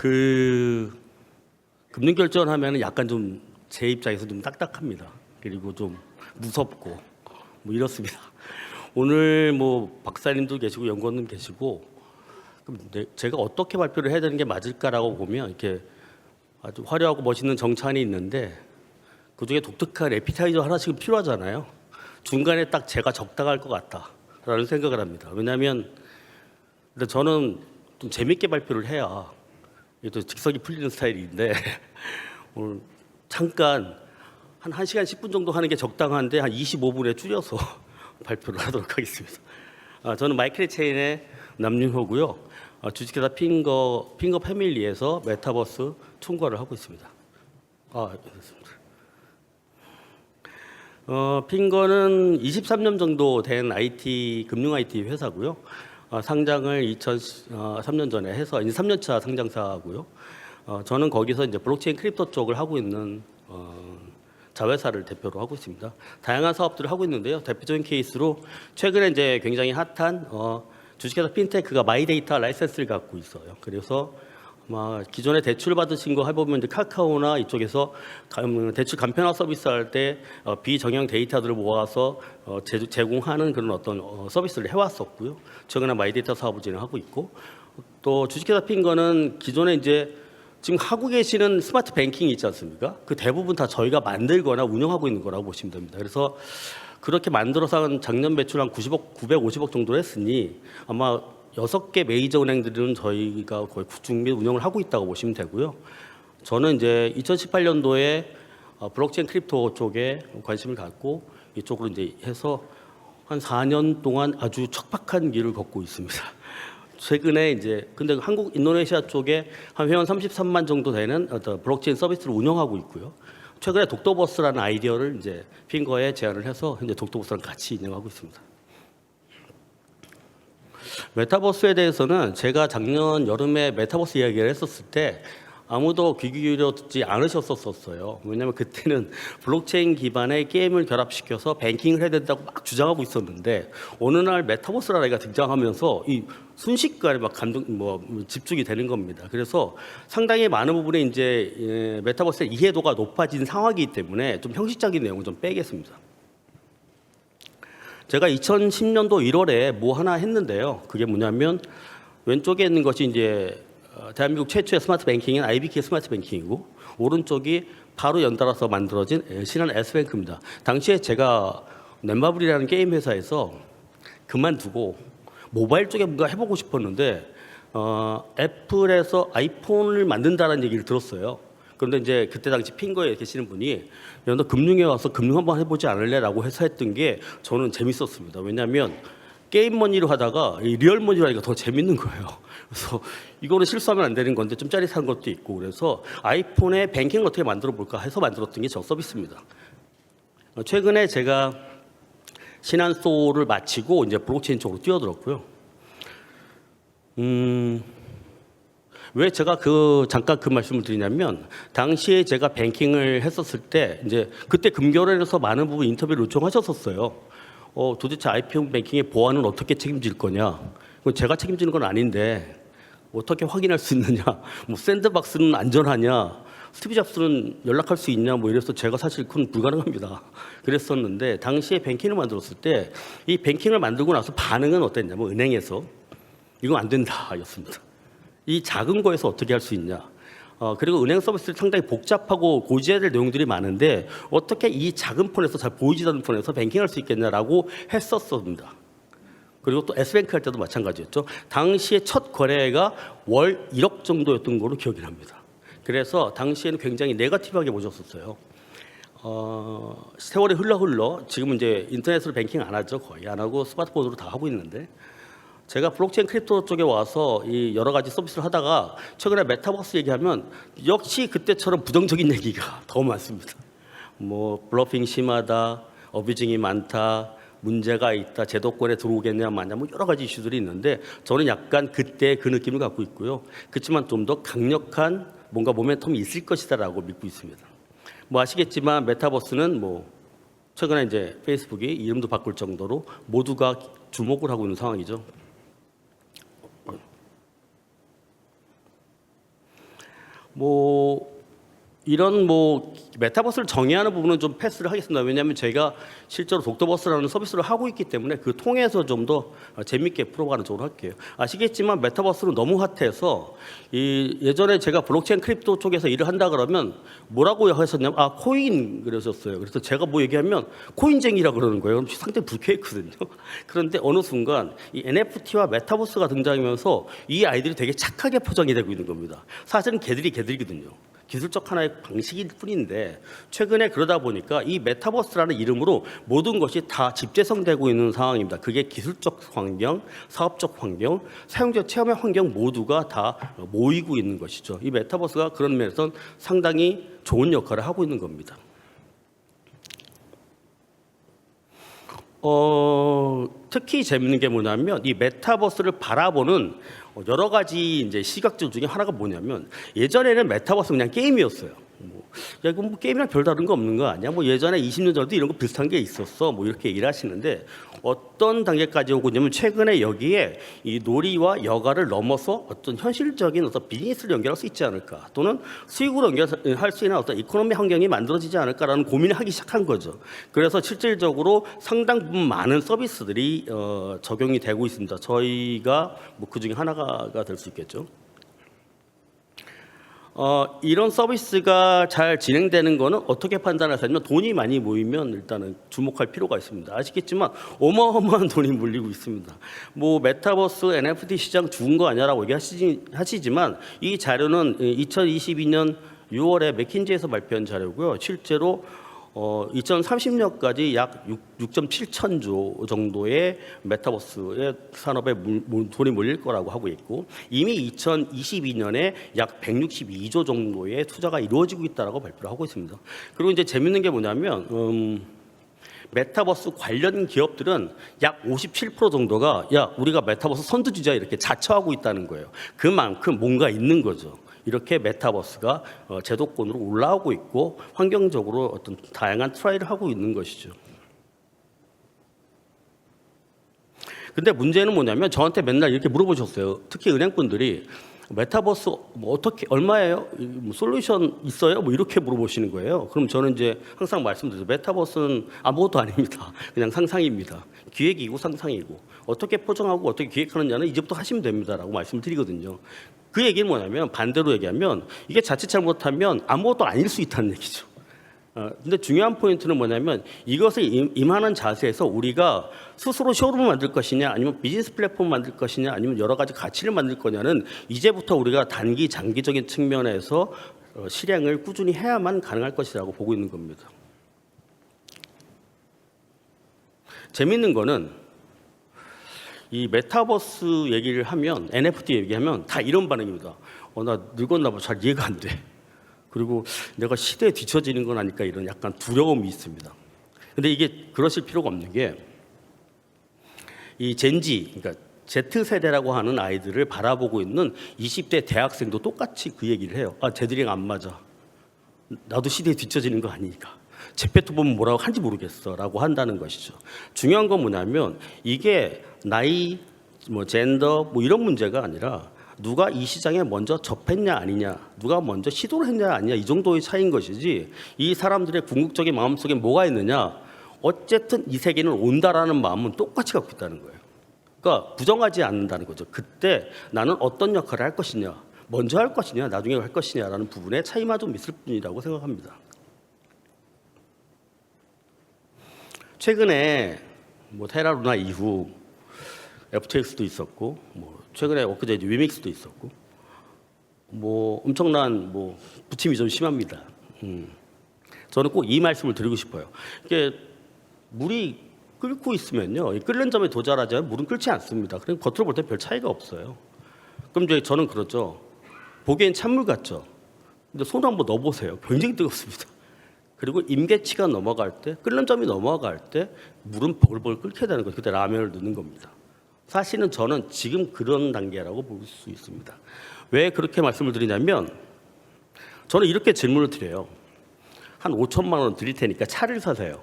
그 금융 결정하면 약간 좀 제 입장에서 좀 딱딱합니다. 그리고 좀 무섭고 뭐 이렇습니다. 오늘 뭐 박사님도 계시고 연구원님 계시고 그럼 제가 어떻게 발표를 해야 되는 게 맞을까라고 보면 이렇게 아주 화려하고 멋있는 정찬이 있는데 그 중에 독특한 에피타이저 하나씩은 필요하잖아요. 중간에 딱 제가 적당할 것 같다라는 생각을 합니다. 왜냐하면 저는 좀 재밌게 발표를 해야 이게 또 직성이 풀리는 스타일인데 오늘 잠깐 한 1시간 10분 정도 하는 게 적당한데 한 25분에 줄여서 발표를 하도록 하겠습니다. 저는 마이클 체인의 남윤호고요. 주식회사 핑거 패밀리에서 메타버스 총괄을 하고 있습니다. 됐습니다. 핑거는 23년 정도 된 금융 IT 회사고요. 상장을 2003년 전에 해서 이제 3년차 상장사고요. 저는 거기서 이제 블록체인 크립토 쪽을 하고 있는 자회사를 대표로 하고 있습니다. 다양한 사업들을 하고 있는데요. 대표적인 케이스로 최근에 이제 굉장히 핫한 주식회사 핀테크가 마이데이터 라이센스를 갖고 있어요. 그래서 아마 기존에 대출 받으신 거 해보면 이제 카카오나 이쪽에서 대출 간편화 서비스 할 때 비정형 데이터들을 모아서 제공하는 그런 어떤 서비스를 해왔었고요. 최근에 마이데이터 사업을 진행하고 있고 또 주식회사 핀거는 기존에 이제 지금 하고 계시는 스마트 뱅킹이 있지 않습니까? 그 대부분 다 저희가 만들거나 운영하고 있는 거라고 보시면 됩니다. 그래서 그렇게 만들어서 한 작년 매출 한 950억 정도 했으니 아마 6개 메이저 은행들은 저희가 거의 구축 및 운영을 하고 있다고 보시면 되고요. 저는 이제 2018년도에 블록체인 크립토 쪽에 관심을 갖고 이쪽으로 이제 해서 한 4년 동안 아주 척박한 길을 걷고 있습니다. 최근에 이제 근데 한국 인도네시아 쪽에 한 회원 33만 정도 되는 어떤 블록체인 서비스를 운영하고 있고요. 최근에 독도버스라는 아이디어를 이제 핑거에 제안을 해서 현재 독도버스랑 같이 운영하고 있습니다. 메타버스에 대해서는 제가 작년 여름에 메타버스 이야기를 했었을 때 아무도 귀 기울여 듣지 않으셨었어요. 왜냐하면 그때는 블록체인 기반의 게임을 결합시켜서 뱅킹을 해야 된다고 막 주장하고 있었는데 어느 날 메타버스라는 아이가 등장하면서 이 순식간에 막 집중이 되는 겁니다. 그래서 상당히 많은 부분에 이제 메타버스의 이해도가 높아진 상황이기 때문에 좀 형식적인 내용을 좀 빼겠습니다. 제가 2010년도 1월에 뭐 하나 했는데요. 그게 뭐냐면 왼쪽에 있는 것이 이제 대한민국 최초의 스마트 뱅킹인 IBK 스마트 뱅킹이고 오른쪽이 바로 연달아서 만들어진 신한 S뱅크입니다. 당시에 제가 넷마블이라는 게임 회사에서 그만두고 모바일 쪽에 뭔가 해보고 싶었는데 애플에서 아이폰을 만든다는 얘기를 들었어요. 그런데 이제 그때 당시 핑거에 계시는 분이 야, 너 금융에 와서 금융 한번 해보지 않을래라고 해서 했던 게 저는 재밌었습니다. 왜냐하면 게임 머니로 하다가 이 리얼 머니로 하니까 더 재밌는 거예요. 그래서 이거는 실수하면 안 되는 건데 좀 짜릿한 것도 있고 그래서 아이폰에 뱅킹을 어떻게 만들어 볼까 해서 만들었던 게 저 서비스입니다. 최근에 제가 신한소를 마치고 이제 블록체인 쪽으로 뛰어들었고요. 왜 제가 잠깐 그 말씀을 드리냐면 당시에 제가 뱅킹을 했었을 때 이제 그때 금결원에서 많은 부분 인터뷰를 요청하셨었어요. 도대체 아이폰 뱅킹의 보안은 어떻게 책임질 거냐? 제가 책임지는 건 아닌데 어떻게 확인할 수 있느냐? 뭐 샌드박스는 안전하냐? 스티브 잡스는 연락할 수 있냐? 뭐 이래서 제가 사실 그건 불가능합니다. 그랬었는데 당시에 뱅킹을 만들었을 때 이 뱅킹을 만들고 나서 반응은 어땠냐면 은행에서 이건 안 된다였습니다. 이 작은 거에서 어떻게 할 수 있냐? 그리고 은행 서비스를 상당히 복잡하고 고지해야 될 내용들이 많은데 어떻게 이 작은 폰에서 잘 보이지도 않는 폰에서 뱅킹할 수 있겠냐라고 했었습니다. 그리고 또 S뱅크 할 때도 마찬가지였죠. 당시에 첫 거래가 월 1억 정도였던 걸로 기억이 납니다. 그래서 당시에는 굉장히 네거티브하게 보셨었어요. 세월이 흘러 지금은 이제 인터넷으로 뱅킹 안 하죠. 거의 안 하고 스마트폰으로 다 하고 있는데 제가 블록체인 크립토 쪽에 와서 이 여러 가지 서비스를 하다가 최근에 메타버스 얘기하면 역시 그때처럼 부정적인 얘기가 더 많습니다. 뭐 블러핑 심하다, 어뷰징이 많다, 문제가 있다, 제도권에 들어오겠냐 마냐 뭐 여러 가지 이슈들이 있는데 저는 약간 그때 그 느낌을 갖고 있고요. 그렇지만 좀 더 강력한 뭔가 모멘텀이 있을 것이다라고 믿고 있습니다. 뭐 아시겠지만 메타버스는 뭐 최근에 이제 페이스북이 이름도 바꿀 정도로 모두가 주목을 하고 있는 상황이죠. 뭐 이런 뭐 메타버스를 정의하는 부분은 좀 패스를 하겠습니다. 왜냐하면 제가 실제로 독터버스라는 서비스를 하고 있기 때문에 그 통해서 좀 더 재밌게 풀어가는 쪽으로 할게요. 아시겠지만 메타버스는 너무 핫해서 예전에 제가 블록체인 크립토 쪽에서 일을 한다 그러면 뭐라고 하셨냐면 코인 그러셨어요. 그래서 제가 뭐 얘기하면 코인쟁이라 그러는 거예요. 상당히 불쾌했거든요. 그런데 어느 순간 이 NFT와 메타버스가 등장하면서 이 아이들이 되게 착하게 포장이 되고 있는 겁니다. 사실은 걔들이거든요. 기술적 하나의 방식일 뿐인데 최근에 그러다 보니까 이 메타버스라는 이름으로 모든 것이 다 집대성되고 있는 상황입니다. 그게 기술적 환경, 사업적 환경, 사용자 체험의 환경 모두가 다 모이고 있는 것이죠. 이 메타버스가 그런 면에서는 상당히 좋은 역할을 하고 있는 겁니다. 특히 재밌는 게 뭐냐면 이 메타버스를 바라보는 여러 가지 이제 시각들 중에 하나가 뭐냐면 예전에는 메타버스 그냥 게임이었어요. 야, 이거 뭐 게임이랑 별다른 거 없는 거 아니야? 뭐 예전에 20년 전에도 이런 거 비슷한 게 있었어. 뭐 이렇게 일하시는데 어떤 단계까지 오고 있냐면 최근에 여기에 이 놀이와 여가를 넘어서 어떤 현실적인 어떤 비즈니스를 연결할 수 있지 않을까 또는 수익으로 연결할 수 있는 어떤 이코노미 환경이 만들어지지 않을까라는 고민을 하기 시작한 거죠. 그래서 실질적으로 상당 부분 많은 서비스들이 적용이 되고 있습니다. 저희가 뭐 그 중에 하나가 될 수 있겠죠. 이런 서비스가 잘 진행되는 거는 어떻게 판단하냐면 돈이 많이 모이면 일단은 주목할 필요가 있습니다. 아시겠지만 어마어마한 돈이 몰리고 있습니다. 뭐 메타버스 NFT 시장 죽은 거 아니냐라고 얘기하시지만 이 자료는 2022년 6월에 맥킨지에서 발표한 자료고요. 실제로 2030년까지 약 6.7천조 정도의 메타버스의 산업에 돈이 몰릴 거라고 하고 있고 이미 2022년에 약 162조 정도의 투자가 이루어지고 있다라고 발표를 하고 있습니다. 그리고 이제 재밌는 게 뭐냐면 메타버스 관련 기업들은 약 57% 정도가 야 우리가 메타버스 선두주자 이렇게 자처하고 있다는 거예요. 그만큼 뭔가 있는 거죠. 이렇게 메타버스가 제도권으로 올라오고 있고 환경적으로 어떤 다양한 트라이를 하고 있는 것이죠. 근데 문제는 뭐냐면 저한테 맨날 이렇게 물어보셨어요. 특히 은행분들이 메타버스 뭐 어떻게 얼마예요? 뭐 솔루션 있어요? 뭐 이렇게 물어보시는 거예요. 그럼 저는 이제 항상 말씀드려요. 메타버스는 아무것도 아닙니다. 그냥 상상입니다. 기획이고 상상이고 어떻게 포장하고 어떻게 기획하느냐는 이제부터 하시면 됩니다라고 말씀을 드리거든요. 그 얘기는 뭐냐면 반대로 얘기하면 이게 자칫 잘못하면 아무것도 아닐 수 있다는 얘기죠. 근데 중요한 포인트는 뭐냐면 이것을 임하는 자세에서 우리가 스스로 쇼룸을 만들 것이냐 아니면 비즈니스 플랫폼을 만들 것이냐 아니면 여러 가지 가치를 만들 거냐는 이제부터 우리가 단기 장기적인 측면에서 실행을 꾸준히 해야만 가능할 것이라고 보고 있는 겁니다. 재밌는 거는 이 메타버스 얘기를 하면 NFT 얘기하면 다 이런 반응입니다. 나 늙었나 봐. 잘 이해가 안 돼. 그리고 내가 시대에 뒤처지는 건 아닐까 이런 약간 두려움이 있습니다. 근데 이게 그러실 필요가 없는 게 이 젠지, 그러니까 Z세대라고 하는 아이들을 바라보고 있는 20대 대학생도 똑같이 그 얘기를 해요. 쟤들이랑 안 맞아. 나도 시대에 뒤처지는 거 아니니까. 제페토 보면 뭐라고 하는지 모르겠어 라고 한다는 것이죠. 중요한 건 뭐냐면 이게 나이, 뭐 젠더 뭐 이런 문제가 아니라 누가 이 시장에 먼저 접했냐 아니냐 누가 먼저 시도를 했냐 아니냐 이 정도의 차이인 것이지 이 사람들의 궁극적인 마음속에 뭐가 있느냐 어쨌든 이 세계는 온다라는 마음은 똑같이 갖고 있다는 거예요. 그러니까 부정하지 않는다는 거죠. 그때 나는 어떤 역할을 할 것이냐 먼저 할 것이냐 나중에 할 것이냐라는 부분에 차이만 좀 있을 뿐이라고 생각합니다. 최근에 뭐 테라루나 이후 FTX도 있었고 뭐 최근에 엊그제 위믹스도 있었고 뭐 엄청난 뭐 부침이 좀 심합니다. 저는 꼭 이 말씀을 드리고 싶어요. 이게 물이 끓고 있으면요, 끓는 점에 도달하지 않으면 물은 끓지 않습니다. 그럼 겉으로 볼 때 별 차이가 없어요. 그럼 이제 저는 그렇죠. 보기엔 찬물 같죠. 근데 손을 한번 넣어보세요. 굉장히 뜨겁습니다. 그리고 임계치가 넘어갈 때, 끓는 점이 넘어갈 때 물은 벌벌 끓게 되는 거예요. 그때 라면을 넣는 겁니다. 사실은 저는 지금 그런 단계라고 볼 수 있습니다. 왜 그렇게 말씀을 드리냐면 저는 이렇게 질문을 드려요. 한 5천만 원 드릴 테니까 차를 사세요.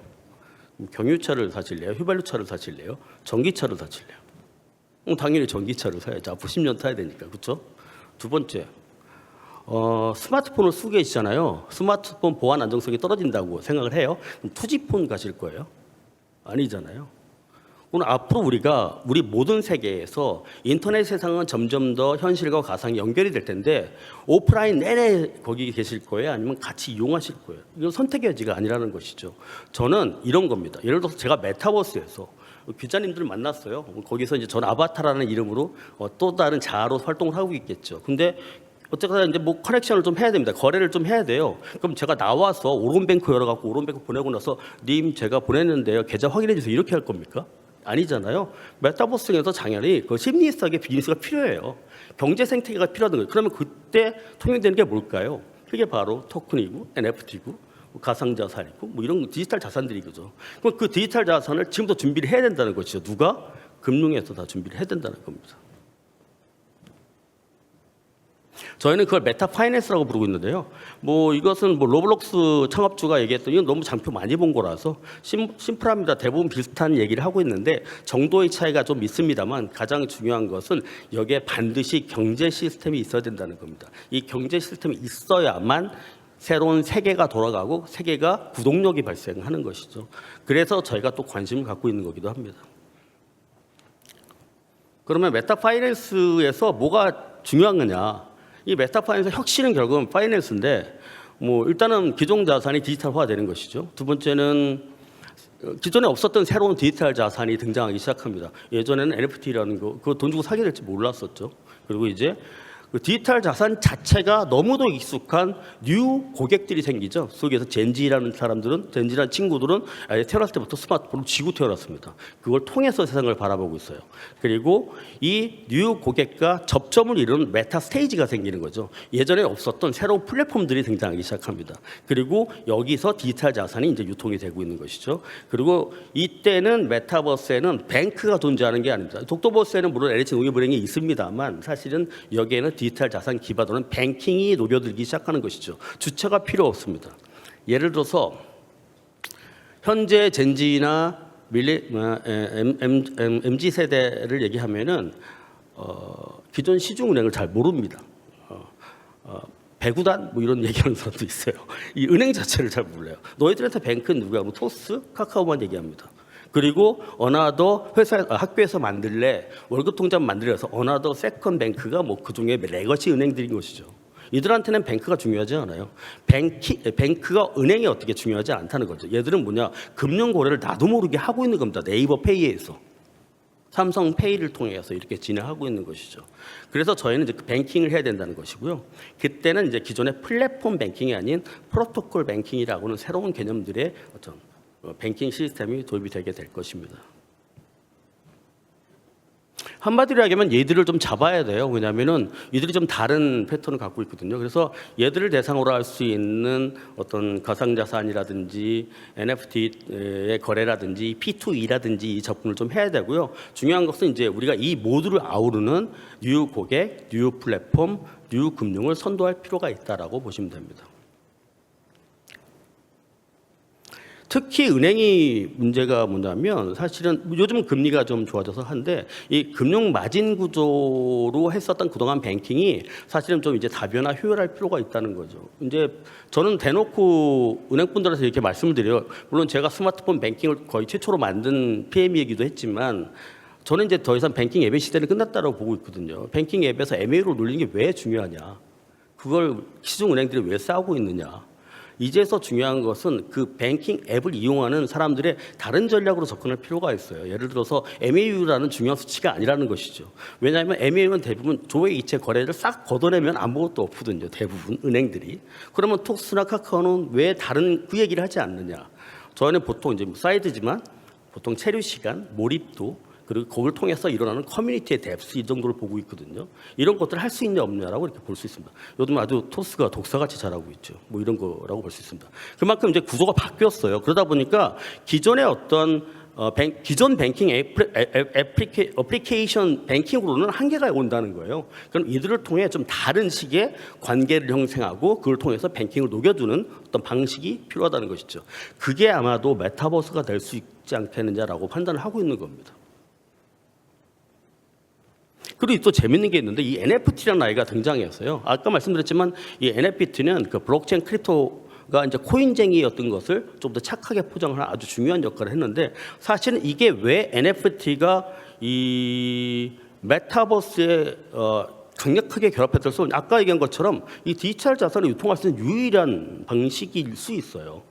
경유차를 사실래요? 휘발유차를 사실래요? 전기차를 사실래요? 당연히 전기차를 사야죠. 앞으로 10년 타야 되니까. 그렇죠? 두 번째, 스마트폰을 쓰고 계시잖아요. 스마트폰 보안 안정성이 떨어진다고 생각을 해요. 그럼 투지폰 가실 거예요? 아니잖아요. 오늘 앞으로 우리 모든 세계에서 인터넷 세상은 점점 더 현실과 가상이 연결이 될 텐데 오프라인 내내 거기 계실 거예요? 아니면 같이 이용하실 거예요? 이건 선택의 여지가 아니라는 것이죠. 저는 이런 겁니다. 예를 들어서 제가 메타버스에서 기자님들을 만났어요. 거기서 이제 전 아바타라는 이름으로 또 다른 자아로 활동을 하고 있겠죠. 근데 어쨌거나 이제 뭐 커넥션을 좀 해야 됩니다. 거래를 좀 해야 돼요. 그럼 제가 나와서 오론뱅크 열어갖고 오론뱅크 보내고 나서 님 제가 보냈는데요. 계좌 확인해 주세요. 이렇게 할 겁니까? 아니잖아요. 메타버스에서 당연히 그 심리스하게 비즈니스가 필요해요. 경제 생태계가 필요하던 거예요. 그러면 그때 통용되는 게 뭘까요? 그게 바로 토큰이고 NFT고 가상자산이고 뭐 이런 디지털 자산들이죠. 그럼 그 디지털 자산을 지금부터 준비를 해야 된다는 것이죠. 누가? 금융에서 다 준비를 해야 된다는 겁니다. 저희는 그걸 메타 파이낸스라고 부르고 있는데요. 뭐 이것은 뭐 로블록스 창업주가 얘기했던 이건 너무 장표 많이 본 거라서 심플합니다. 대부분 비슷한 얘기를 하고 있는데 정도의 차이가 좀 있습니다만 가장 중요한 것은 여기에 반드시 경제 시스템이 있어야 된다는 겁니다. 이 경제 시스템이 있어야만 새로운 세계가 돌아가고 세계가 구동력이 발생하는 것이죠. 그래서 저희가 또 관심을 갖고 있는 거기도 합니다. 그러면 메타 파이낸스에서 뭐가 중요한 거냐? 이 메타 파이낸스 혁신은 결국은 파이낸스인데 뭐 일단은 기존 자산이 디지털화되는 것이죠. 두 번째는 기존에 없었던 새로운 디지털 자산이 등장하기 시작합니다. 예전에는 NFT라는 거 그거 돈 주고 사게 될지 몰랐었죠. 그리고 이제 그 디지털 자산 자체가 너무도 익숙한 뉴 고객들이 생기죠. 속에서 젠지라는 친구들은 태어났을 때부터 스마트폰을 쥐고 태어났습니다. 그걸 통해서 세상을 바라보고 있어요. 그리고 이 뉴 고객과 접점을 이루는 메타 스테이지가 생기는 거죠. 예전에 없었던 새로운 플랫폼들이 등장하기 시작합니다. 그리고 여기서 디지털 자산이 이제 유통이 되고 있는 것이죠. 그리고 이때는 메타버스에는 뱅크가 존재하는 게 아닙니다. 독도버스에는 물론 LH 농협은행이 있습니다만 사실은 여기에는 디지털 자산 기반으로는 뱅킹이 녹여들기 시작하는 것이죠. 주체가 필요 없습니다. 예를 들어서 현재 젠지나 MZ 세대를 얘기하면은 기존 시중은행을 잘 모릅니다. 배구단 뭐 이런 얘기하는 사람도 있어요. 이 은행 자체를 잘 몰라요. 너희들한테 뱅크는 누구야? 뭐 토스, 카카오만 얘기합니다. 그리고 어나더 학교에서 만들래 월급 통장 만들어서 어나더 세컨 뱅크가 뭐 그중에 레거시 은행들인 것이죠. 이들한테는 뱅크가 중요하지 않아요. 뱅크가 은행이 어떻게 중요하지 않다는 거죠. 얘들은 뭐냐 금융 거래를 나도 모르게 하고 있는 겁니다. 네이버 페이에서 삼성 페이를 통해서 이렇게 진행하고 있는 것이죠. 그래서 저희는 이제 뱅킹을 해야 된다는 것이고요. 그때는 이제 기존의 플랫폼 뱅킹이 아닌 프로토콜 뱅킹이라고는 새로운 개념들의 어떤 뱅킹 시스템이 도입이 되게 될 것입니다. 한마디로 얘기하면 얘들을 좀 잡아야 돼요. 왜냐하면은 이들이 좀 다른 패턴을 갖고 있거든요. 그래서 얘들을 대상으로 할 수 있는 어떤 가상자산이라든지 NFT의 거래라든지 P2E라든지 이 접근을 좀 해야 되고요. 중요한 것은 이제 우리가 이 모두를 아우르는 뉴 고객, 뉴 플랫폼, 뉴 금융을 선도할 필요가 있다라고 보시면 됩니다. 특히 은행이 문제가 뭐냐면 사실은 요즘은 금리가 좀 좋아져서 한데 이 금융 마진 구조로 했었던 그동안 뱅킹이 사실은 좀 이제 다변화 효율할 필요가 있다는 거죠. 이제 저는 대놓고 은행분들한테 이렇게 말씀을 드려요. 물론 제가 스마트폰 뱅킹을 거의 최초로 만든 PM이기도 했지만 저는 이제 더 이상 뱅킹 앱의 시대는 끝났다고 보고 있거든요. 뱅킹 앱에서 MA로 눌리는 게 왜 중요하냐? 그걸 시중 은행들이 왜 싸우고 있느냐? 이제서 중요한 것은 그 뱅킹 앱을 이용하는 사람들의 다른 전략으로 접근할 필요가 있어요. 예를 들어서 MAU라는 중요한 수치가 아니라는 것이죠. 왜냐하면 MAU는 대부분 조회 이체 거래를 싹 걷어내면 아무것도 없거든요. 대부분 은행들이. 그러면 톡스나 카카오는 왜 다른 그 얘기를 하지 않느냐? 저희는 보통 이제 사이드지만 보통 체류 시간, 몰입도 그리고 그걸 통해서 일어나는 커뮤니티의 뎁스 이 정도를 보고 있거든요. 이런 것들을 할 수 있냐 없냐라고 이렇게 볼 수 있습니다. 요즘 아주 토스가 독사같이 잘하고 있죠. 뭐 이런 거라고 볼 수 있습니다. 그만큼 이제 구조가 바뀌었어요. 그러다 보니까 기존의 어떤 기존 뱅킹 애플리케이션 뱅킹으로는 한계가 온다는 거예요. 그럼 이들을 통해 좀 다른 식의 관계를 형성하고 그걸 통해서 뱅킹을 녹여주는 어떤 방식이 필요하다는 것이죠. 그게 아마도 메타버스가 될 수 있지 않겠느냐라고 판단을 하고 있는 겁니다. 그리고 또 재밌는 게 있는데 이 NFT라는 아이가 등장했어요. 아까 말씀드렸지만 이 NFT는 그 블록체인 크립토가 이제 코인쟁이였던 것을 좀 더 착하게 포장하는 아주 중요한 역할을 했는데 사실은 이게 왜 NFT가 이 메타버스에 강력하게 결합해서 아까 얘기한 것처럼 이 디지털 자산을 유통할 수 있는 유일한 방식일 수 있어요.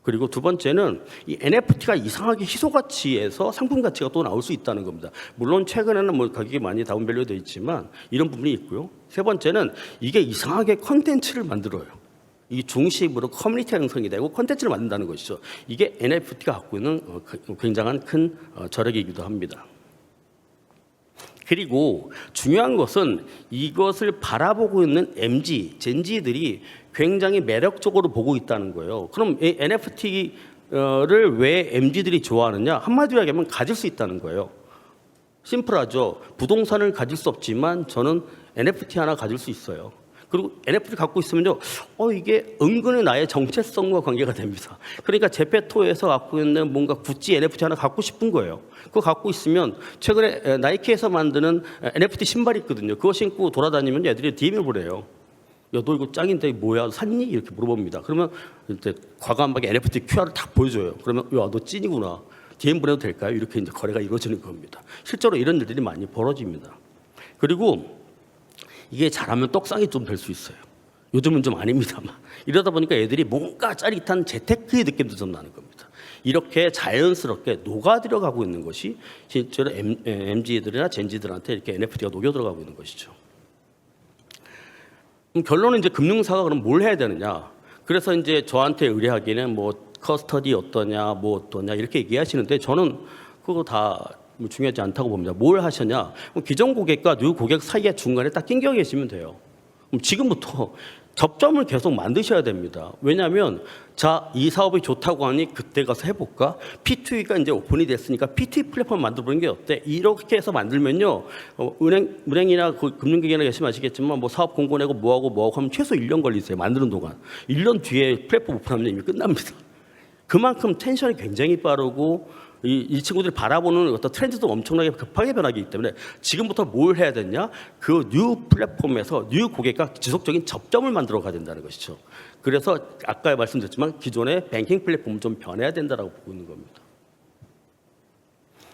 그리고 두 번째는 이 NFT가 이상하게 희소 가치에서 상품 가치가 또 나올 수 있다는 겁니다. 물론 최근에는 뭐 가격이 많이 다운밸류 되어 있지만 이런 부분이 있고요. 세 번째는 이게 이상하게 컨텐츠를 만들어요. 이 중심으로 커뮤니티가 형성이 되고 컨텐츠를 만든다는 것이죠. 이게 NFT가 갖고 있는 굉장한 큰 저력이기도 합니다. 그리고 중요한 것은 이것을 바라보고 있는 MZ, 젠지들이 굉장히 매력적으로 보고 있다는 거예요. 그럼 이 NFT를 왜 MZ들이 좋아하느냐? 한마디로 얘기하면 가질 수 있다는 거예요. 심플하죠. 부동산을 가질 수 없지만 저는 NFT 하나 가질 수 있어요. 그리고 NFT를 갖고 있으면요, 이게 은근히 나의 정체성과 관계가 됩니다. 그러니까 제페토에서 갖고 있는 뭔가 구찌 NFT 하나 갖고 싶은 거예요. 그거 갖고 있으면 최근에 나이키에서 만드는 NFT 신발이 있거든요. 그거 신고 돌아다니면 애들이 DM을 보내요. 야, 너 이거 짱인데 뭐야? 샀니? 이렇게 물어봅니다. 그러면 이제 과감하게 NFT QR을 딱 보여줘요. 그러면 야, 너 찐이구나. DM 보내도 될까요? 이렇게 이제 거래가 이루어지는 겁니다. 실제로 이런 일들이 많이 벌어집니다. 그리고 이게 잘하면 떡상이 좀 될 수 있어요. 요즘은 좀 아닙니다만. 이러다 보니까 애들이 뭔가 짜릿한 재테크의 느낌도 좀 나는 겁니다. 이렇게 자연스럽게 녹아들어가고 있는 것이 실제로 MZ들이나 젠지들한테 이렇게 NFT가 녹여들어가고 있는 것이죠. 결론은 이제 금융사가 그럼 뭘 해야 되느냐. 그래서 이제 저한테 의뢰하기는 뭐 커스터디 어떠냐, 뭐 어떠냐 이렇게 얘기하시는데 저는 그거 다 중요하지 않다고 봅니다. 뭘 하셨냐? 기존 고객과 뉴 고객 사이에 중간에 딱 낑겨 계시면 돼요. 그럼 지금부터 접점을 계속 만드셔야 됩니다. 왜냐하면 자, 이 사업이 좋다고 하니 그때 가서 해볼까? P2E가 이제 오픈이 됐으니까 P2E 플랫폼 만들어보는 게 어때? 이렇게 해서 만들면요, 은행이나 금융기관이나 계시면 아시겠지만 뭐 사업 공고 내고 뭐하고 하면 최소 1년 걸리세요. 만드는 동안. 1년 뒤에 플랫폼 오픈하면 이미 끝납니다. 그만큼 텐션이 굉장히 빠르고 이 친구들이 바라보는 어떤 트렌드도 엄청나게 급하게 변하기 때문에 지금부터 뭘 해야 되냐? 그 뉴 플랫폼에서 뉴 고객과 지속적인 접점을 만들어 가야 된다는 것이죠. 그래서 아까 말씀드렸지만 기존의 뱅킹 플랫폼은 좀 변해야 된다고 보고 있는 겁니다.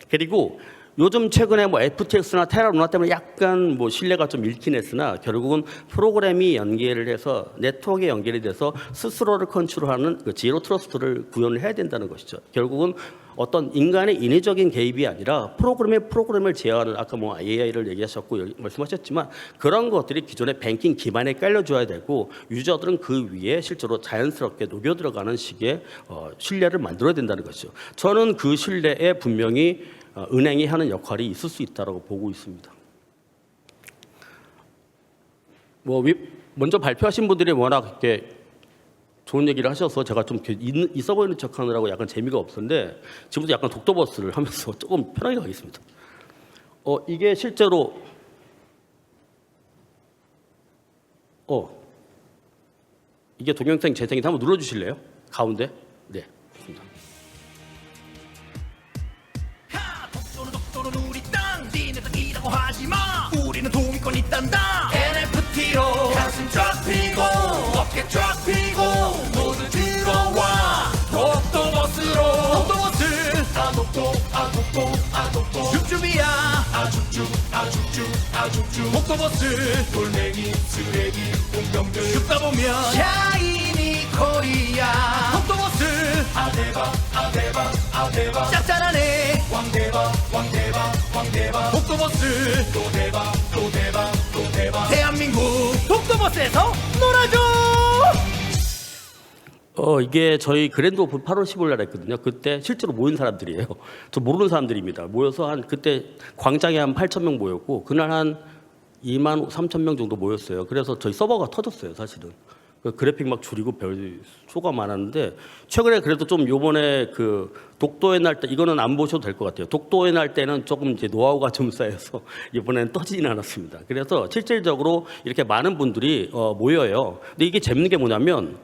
그리고 요즘 최근에 뭐 FTX나 테라루나 때문에 약간 뭐 신뢰가 좀 잃긴 했으나 결국은 프로그램이 연계를 해서 네트워크에 연결이 돼서 스스로를 컨트롤하는 그 제로 트러스트를 구현을 해야 된다는 것이죠. 결국은 어떤 인간의 인위적인 개입이 아니라 프로그램을 제어하는 아까 뭐 AI를 얘기하셨고 말씀하셨지만 그런 것들이 기존의 뱅킹 기반에 깔려줘야 되고 유저들은 그 위에 실제로 자연스럽게 녹여 들어가는 식의 신뢰를 만들어야 된다는 것이죠. 저는 그 신뢰에 분명히 은행이 하는 역할이 있을 수 있다고 보고 있습니다. 뭐 먼저 발표하신 분들이 워낙 이렇게 좋은 얘기를 하셔서 제가 좀 있어 보이는 척하느라고 약간 재미가 없었는데 지금부터 약간 독도버스를 하면서 조금 편하게 가겠습니다. 이게 실제로 이게 동영상 재생인데 한번 눌러주실래요? 가운데? 네, 좋습니다. 독도는 우리 땅, 니네 땅이라고 하지마. 우리는 동의권 있단다. NFT로 가슴 쫙 펴고 어깨 쫙 펴고 모두 들어와 독도버스로. 독도버스 독도 줍줍이야. 줍줍 독도버스. 돌멩이 쓰레기 공병들 줍다 보면 샤이니 코리아. 독도버스 아대박 짭짤하네. 왕대박 독도버스. 또 대박 대한민국 독도버스에서 놀아줘. 이게 저희 그랜드 오픈 8월 15일 날 했거든요. 그때 실제로 모인 사람들이에요. 저 모르는 사람들입니다. 모여서 그때 광장에 한 8,000명 모였고 그날 한 2만 3천 명 정도 모였어요. 그래서 저희 서버가 터졌어요, 사실은. 그래픽 막 줄이고 별 수가 많았는데 최근에 그래도 좀 요번에 그 독도의 날 때 이거는 안 보셔도 될 것 같아요. 독도의 날 때는 조금 이제 노하우가 좀 쌓여서 이번에는 떠지진 않았습니다. 그래서 실질적으로 이렇게 많은 분들이 모여요. 근데 이게 재밌는 게 뭐냐면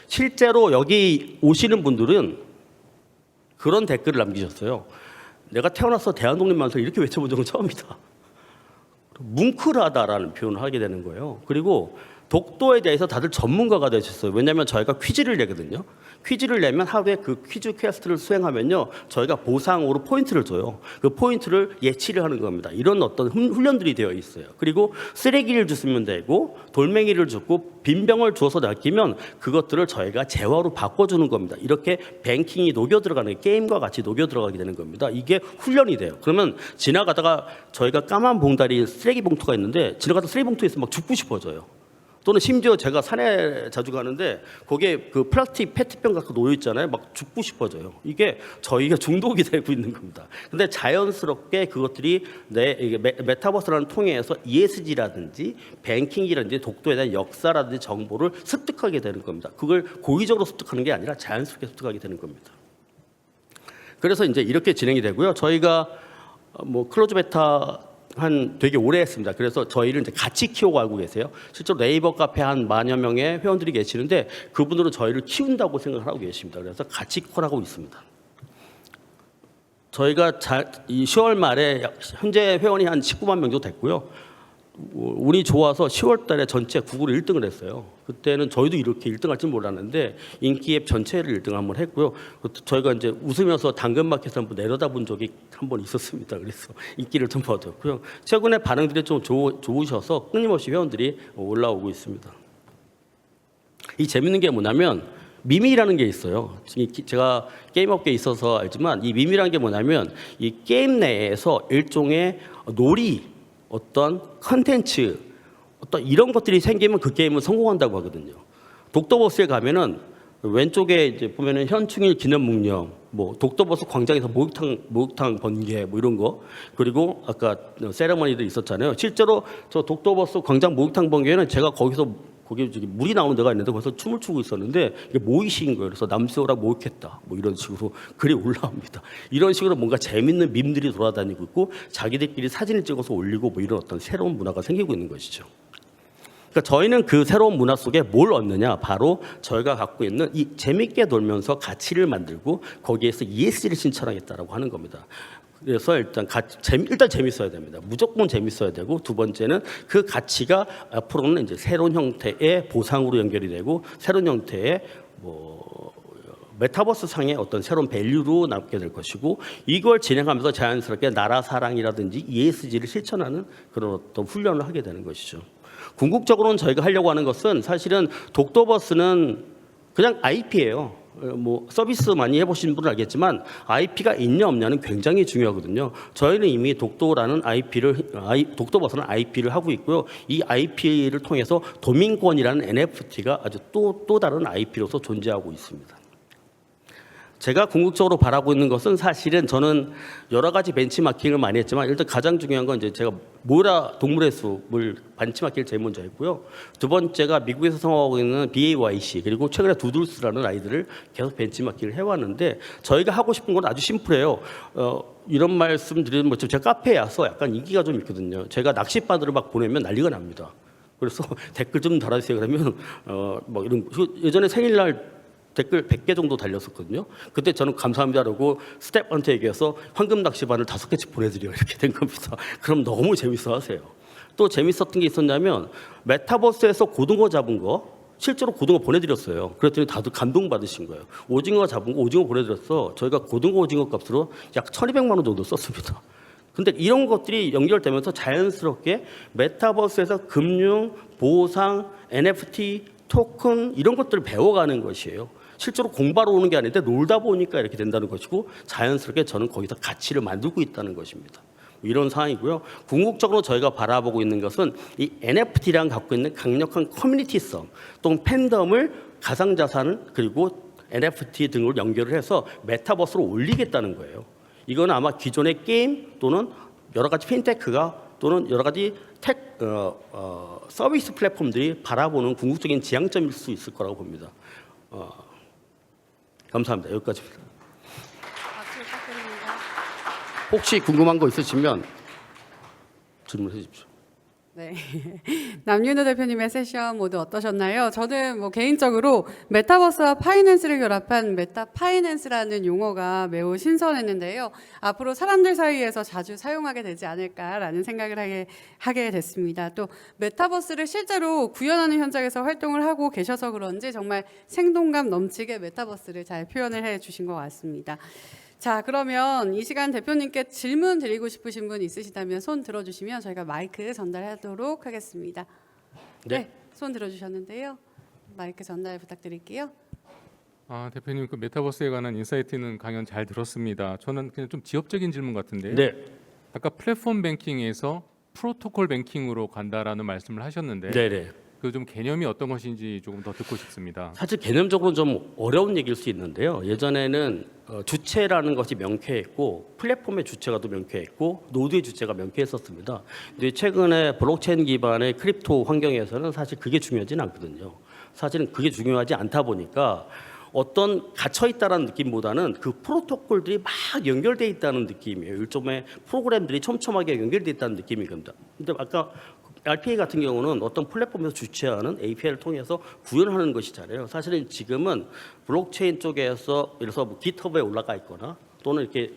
실제로 여기 오시는 분들은 그런 댓글을 남기셨어요. 내가 태어나서 대한독립만서 이렇게 외쳐본 적은 처음이다. 뭉클하다라는 표현을 하게 되는 거예요. 그리고 독도에 대해서 다들 전문가가 되셨어요. 왜냐하면 저희가 퀴즈를 내거든요. 퀴즈를 내면 하루에 그 퀴즈 퀘스트를 수행하면요, 저희가 보상으로 포인트를 줘요. 그 포인트를 예치를 하는 겁니다. 이런 어떤 훈련들이 되어 있어요. 그리고 쓰레기를 주시면 되고 돌멩이를 주고 빈병을 주어서 낚이면 그것들을 저희가 재화로 바꿔주는 겁니다. 이렇게 뱅킹이 녹여 들어가는, 게임과 같이 녹여 들어가게 되는 겁니다. 이게 훈련이 돼요. 그러면 지나가다가 저희가 까만 봉다리 쓰레기 봉투가 있는데 지나가다 쓰레기 봉투에서 막 죽고 싶어져요. 또는 심지어 제가 산에 자주 가는데 거기에 그 플라스틱 페트병 갖고 놓여 있잖아요. 막 죽고 싶어져요. 이게 저희가 중독이 되고 있는 겁니다. 근데 자연스럽게 그것들이 이게 메타버스라는 통해서 ESG라든지 뱅킹이라든지 독도에 대한 역사라든지 정보를 습득하게 되는 겁니다. 그걸 고의적으로 습득하는 게 아니라 자연스럽게 습득하게 되는 겁니다. 그래서 이제 이렇게 진행이 되고요. 저희가 뭐 클로즈 베타 되게 오래 했습니다. 그래서 저희를 이제 같이 키우고 알고 계세요. 실제로 네이버 카페 한 10,000여 명의 회원들이 계시는데 그분들은 저희를 키운다고 생각을 하고 계십니다. 그래서 같이 콜하고 있습니다. 저희가 이 10월 말에 현재 회원이 한 19만 명 정도 됐고요. 운이 좋아서 10월 달에 전체 구글 1등을 했어요. 그때는 저희도 이렇게 1등 할 줄 몰랐는데 인기 앱 전체를 1등 한번 했고요. 저희가 이제 웃으면서 당근마켓을 한번 내려다본 적이 한번 있었습니다. 그래서 인기를 좀 얻었고요. 최근에 반응들이 좀 좋으셔서 끊임없이 회원들이 올라오고 있습니다. 이 재밌는 게 뭐냐면 밈이라는 게 있어요. 제가 게임업계에 있어서 알지만 이 밈이라는 게 뭐냐면 이 게임 내에서 일종의 놀이, 어떤 컨텐츠, 어떤 이런 것들이 생기면 그 게임은 성공한다고 하거든요. 독도버스에 가면은 왼쪽에 이제 보면은 현충일 기념 묵념, 뭐 독도버스 광장에서 목욕탕 번개 뭐 이런 거, 그리고 아까 세레머니들 있었잖아요. 실제로 저 독도버스 광장 목욕탕 번개는 제가 거기 물이 나오는 데가 있는데 거기서 춤을 추고 있었는데 이게 모의식인 거예요. 그래서 남새우랑 목욕했다 뭐 이런 식으로 글이 올라옵니다. 이런 식으로 뭔가 재밌는 밈들이 돌아다니고 있고 자기들끼리 사진을 찍어서 올리고 뭐 이런 어떤 새로운 문화가 생기고 있는 것이죠. 그러니까 저희는 그 새로운 문화 속에 뭘 얻느냐, 바로 저희가 갖고 있는 이 재밌게 놀면서 가치를 만들고 거기에서 ESG를 실천하겠다라고 하는 겁니다. 그래서 일단 재밌어야 됩니다. 무조건 재밌어야 되고, 두 번째는 그 가치가 앞으로는 이제 새로운 형태의 보상으로 연결이 되고 새로운 형태의 뭐 메타버스 상의 어떤 새로운 밸류로 남게 될 것이고, 이걸 진행하면서 자연스럽게 나라 사랑이라든지 ESG를 실천하는 그런 어떤 훈련을 하게 되는 것이죠. 궁극적으로는 저희가 하려고 하는 것은 사실은 독도버스는 그냥 IP예요. 뭐 서비스 많이 해보신 분은 알겠지만 IP가 있냐 없냐는 굉장히 중요하거든요. 저희는 이미 독도버스는 IP를 하고 있고요. 이 IP를 통해서 도민권이라는 NFT가 아주 또 다른 IP로서 존재하고 있습니다. 제가 궁극적으로 바라고 있는 것은 사실은 저는 여러 가지 벤치마킹을 많이 했지만 일단 가장 중요한 건 이제 제가 모이라 동물의 숲을 벤치마킹을 제일 먼저 했고요. 두 번째가 미국에서 성공하고 있는 BAYC, 그리고 최근에 두들스라는 아이들을 계속 벤치마킹을 해왔는데, 저희가 하고 싶은 건 아주 심플해요. 이런 말씀 드리는 것처럼 제가 카페에 와서 약간 인기가 좀 있거든요. 제가 낚싯바늘을 막 보내면 난리가 납니다. 그래서 댓글 좀 달아주세요. 그러면 뭐 이런, 예전에 생일날 댓글 100개 정도 달렸었거든요. 그때 저는 감사합니다 그러고 스태프한테 얘기해서 황금 낚시바늘 5개씩 보내드려요. 이렇게 된 겁니다. 그럼 너무 재밌어 하세요. 또 재밌었던 게 있었냐면 메타버스에서 고등어 잡은 거 실제로 고등어 보내드렸어요. 그랬더니 다들 감동받으신 거예요. 오징어 잡은 거 오징어 보내드렸어. 저희가 고등어 오징어 값으로 약 1,200만 원 정도 썼습니다. 근데 이런 것들이 연결되면서 자연스럽게 메타버스에서 금융, 보상, NFT, 토큰 이런 것들을 배워가는 것이에요. 실제로 공부하러 오는 게 아닌데 놀다 보니까 이렇게 된다는 것이고, 자연스럽게 저는 거기서 가치를 만들고 있다는 것입니다. 이런 상황이고요. 궁극적으로 저희가 바라보고 있는 것은 이 NFT랑 갖고 있는 강력한 커뮤니티성 또는 팬덤을 가상자산 그리고 NFT 등으로 연결을 해서 메타버스로 올리겠다는 거예요. 이건 아마 기존의 게임 또는 여러 가지 핀테크가 또는 여러 가지 서비스 플랫폼들이 바라보는 궁극적인 지향점일 수 있을 거라고 봅니다. 감사합니다. 여기까지입니다. 박수 부탁드립니다. 혹시 궁금한 거 있으시면 질문해 주십시오. 네. 남윤호 대표님의 세션 모두 어떠셨나요? 저는 뭐 개인적으로 메타버스와 파이낸스를 결합한 메타 파이낸스라는 용어가 매우 신선했는데요. 앞으로 사람들 사이에서 자주 사용하게 되지 않을까라는 생각을 하게 됐습니다. 또 메타버스를 실제로 구현하는 현장에서 활동을 하고 계셔서 그런지 정말 생동감 넘치게 메타버스를 잘 표현을 해 주신 것 같습니다. 자, 그러면 이 시간 대표님께 질문 드리고 싶으신 분 있으시다면 손 들어주시면 저희가 마이크 전달하도록 하겠습니다. 네, 손 들어주셨는데요. 마이크 전달 부탁드릴게요. 대표님 그 메타버스에 관한 인사이트 있는 강연 잘 들었습니다. 저는 그냥 좀 지엽적인 질문 같은데요. 네. 아까 플랫폼 뱅킹에서 프로토콜 뱅킹으로 간다라는 말씀을 하셨는데 네네. 그 좀 개념이 어떤 것인지 조금 더 듣고 싶습니다. 사실 개념적으로는 좀 어려운 얘기일 수 있는데요. 예전에는 주체라는 것이 명쾌했고 플랫폼의 주체가 또 명쾌했고 노드의 주체가 명쾌했었습니다. 근데 최근에 블록체인 기반의 크립토 환경에서는 사실 그게 중요하지는 않거든요. 사실은 그게 중요하지 않다 보니까 어떤 갇혀 있다라는 느낌보다는 그 프로토콜들이 막 연결돼 있다는 느낌이에요. 일종의 프로그램들이 촘촘하게 연결돼 있다는 느낌이 겁니다. 근데 아까 RPA 같은 경우는 어떤 플랫폼에서 주최하는 API를 통해서 구현하는 것이잖아요. 사실은 지금은 블록체인 쪽에서 예를 들어서 뭐 GitHub에 올라가 있거나 또는 이렇게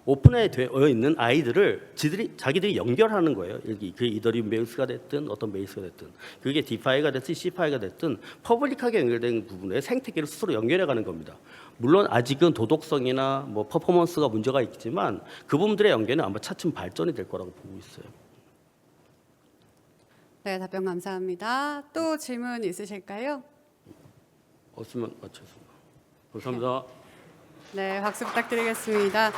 오픈에 되어 있는 아이들을 자기들이 연결하는 거예요. 여기 그 이더리움 베이스가 됐든 어떤 베이스가 됐든 그게 디파이가 됐든 CFI가 됐든 퍼블릭하게 연결된 부분에 생태계를 스스로 연결해가는 겁니다. 물론 아직은 도덕성이나 뭐 퍼포먼스가 문제가 있지만 그 부분들의 연계는 아마 차츰 발전이 될 거라고 보고 있어요. 네, 답변 감사합니다. 또 질문 있으실까요? 없으면 마쳤습니다. 감사합니다. 네, 박수 부탁드리겠습니다.